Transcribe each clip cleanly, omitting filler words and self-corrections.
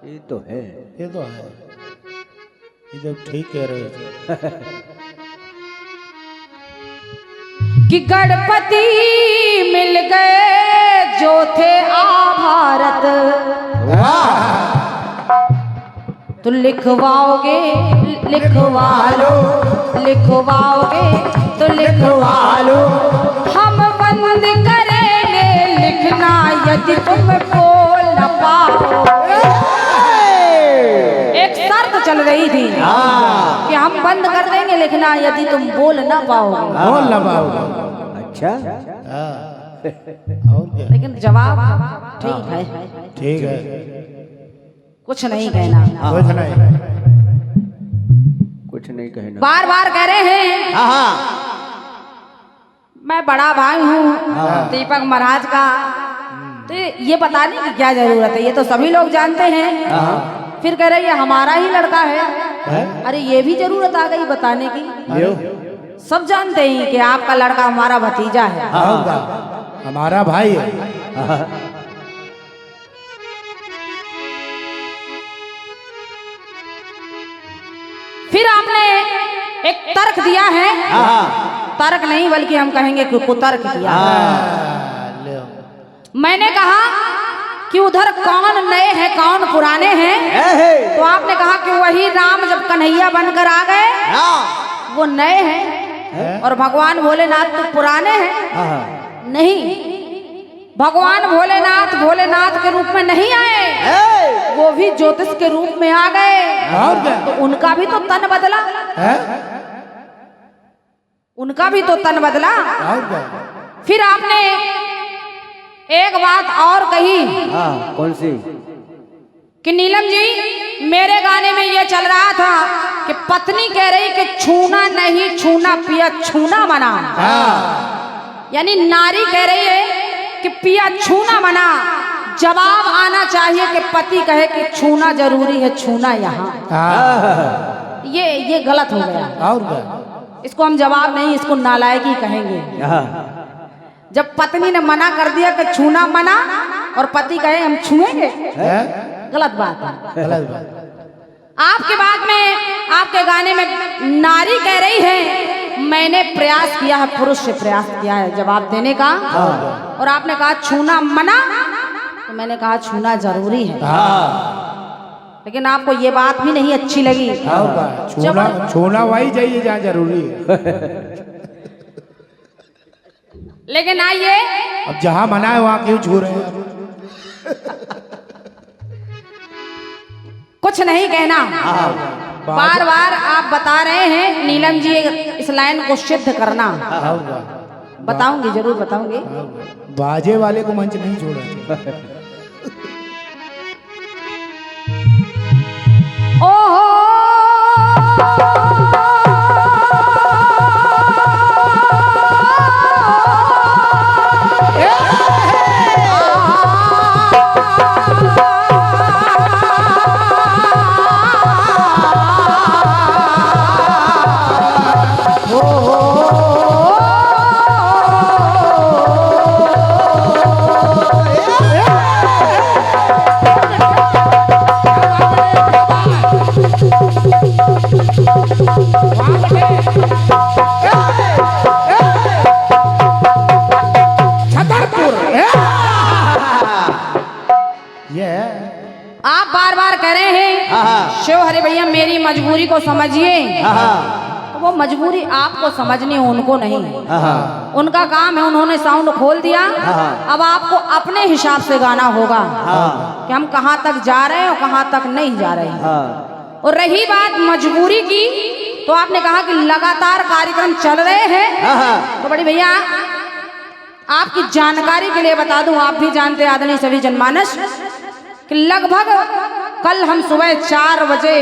ये तो है, ये तो है, ये जब ठीक कह रहे हो कि गणपति मिल गए जो थे आभारत, तो लिखवाओगे लिखवा लो, लिखवाओगे तो लिखवा लो, हम बंद करेंगे लिखना यदि तुम बोल न पाओ। एक शर्त चल रही थी कि हम बंद कर देंगे लिखना यदि तुम बोल न पाओगे। बोल ना पाओगे। अच्छा। और क्या? लेकिन जवाब ठीक है, ठीक है, कुछ नहीं कहना, कुछ नहीं, कुछ नहीं कहना। बार बार कह रहे हैं मैं बड़ा भाई हूँ दीपक महाराज का, तो ये बताने की क्या जरूरत है, ये तो सभी लोग जानते हैं। फिर कह रहे ये हमारा ही लड़का है। अरे ये भी जरूरत आ गई बताने की, सब जानते हैं कि आपका लड़का हमारा भतीजा है, हमारा भाई है। फिर आपने एक तर्क दिया है, तर्क नहीं बल्कि हम कहेंगे कि कुतर्क दिया। मैंने कहा कि उधर कौन नए हैं कौन पुराने हैं, तो आपने कहा कि वही राम जब कन्हैया बनकर आ गए वो नए हैं और भगवान भोलेनाथ तो पुराने हैं। नहीं, भगवान भोलेनाथ भोलेनाथ के रूप में नहीं आए, वो भी ज्योतिष के रूप में आ गए, तो उनका भी तो तन बदला, उनका भी तो तन बदला। फिर आपने एक बात और कही, कौन सी? कि नीलम जी मेरे गाने में ये चल रहा था कि पत्नी कह रही कि छूना नहीं छूना पिया छूना मना, यानी नारी कह रही है कि पिया छूना मना, जवाब आना चाहिए कि पति कहे कि छूना जरूरी है, छूना यहाँ। ये गलत हो गया, और क्या? इसको हम जवाब नहीं, इसको नालायकी कहेंगे। जब पत्नी ने मना कर दिया कि छूना मना और पति कहे हम छुएंगे, गलत बात है। गलत बात। आपके बात में आपके गाने में नारी कह रही है मैंने प्रयास किया है, पुरुष से प्रयास किया है जवाब देने का, और आपने कहा छूना मना, तो मैंने कहा छूना जरूरी है। लेकिन आपको ये बात भी नहीं अच्छी लगी। छूना छूना वही चाहिए जहाँ जरूरी है। लेकिन आइए, अब जहाँ मना है वहाँ क्यों छू रहे हैं? कुछ नहीं कहना, बार बार आप बता रहे हैं नीलम जी इस लाइन को सिद्ध करना। बताऊंगी, जरूर बताऊंगी। बाजे वाले को मंच नहीं छोड़ा। ओहो आप बार बार कह रहे हैं शिव हरे भैया मेरी मजबूरी को समझिए, तो वो मजबूरी आपको समझनी, उनको नहीं। उनका काम है, उन्होंने साउंड खोल दिया, अब आपको अपने हिसाब से गाना होगा कि हम कहाँ तक जा रहे हैं और कहाँ तक नहीं जा रहे हैं। और रही बात मजबूरी की, तो आपने कहा कि लगातार कार्यक्रम चल रहे हैं, तो बड़ी भैया आपकी जानकारी के लिए बता दूं, आप भी जानते हैं आदरणीय सभी जनमानस कि लगभग कल हम सुबह 4 बजे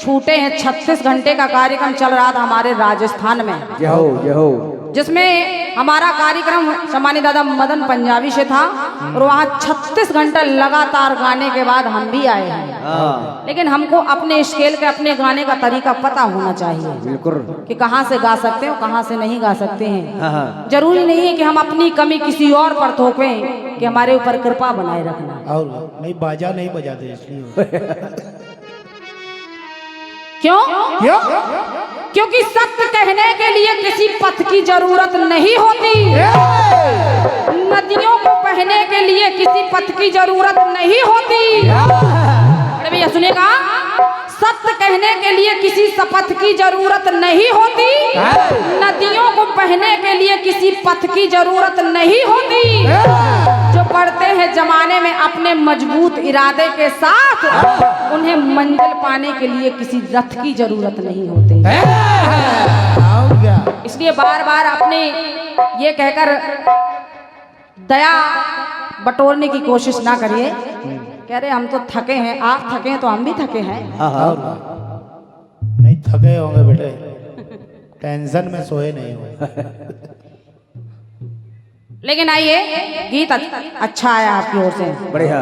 छूटे हैं, 36 घंटे का कार्यक्रम चल रहा था हमारे राजस्थान में। जय हो जिसमें हमारा कार्यक्रम सम्मानित दादा मदन पंजाबी से था और वहाँ 36 घंटा लगातार गाने के बाद हम भी आए हैं। लेकिन हमको अपने स्केल के अपने गाने का तरीका पता होना चाहिए, बिल्कुल, कि कहाँ से गा सकते हैं और कहाँ से नहीं गा सकते हैं। जरूरी नहीं है कि हम अपनी कमी किसी और पर थोपें, कि हमारे ऊपर कृपा बनाए रखना। और नहीं बाजा नहीं बजाते इसलिए। क्यों? क्यों? क्योंकि सत्य कहने के लिए किसी पथ की जरूरत नहीं होती, नदियों को बहने के लिए किसी पथ की जरूरत नहीं होती। अरे भैया सुनेगा, सत्य कहने के लिए किसी शपथ की जरूरत नहीं होती, नदियों को बहने के लिए किसी पथ की जरूरत नहीं होती। जो पढ़ते हैं जमाने में अपने मजबूत इरादे के साथ, उन्हें मंजिल पाने के लिए किसी रथ की जरूरत नहीं होती। इसलिए बार बार अपने ये कहकर दया बटोरने की कोशिश ना करिए। कह रहे हम तो थके हैं, आप थके हैं तो हम भी थके हैं। नहीं थके होंगे बेटे, टेंशन में सोए नहीं होंगे। लेकिन आइए, गीत अच्छा आया आपकी ओर से, बढ़िया।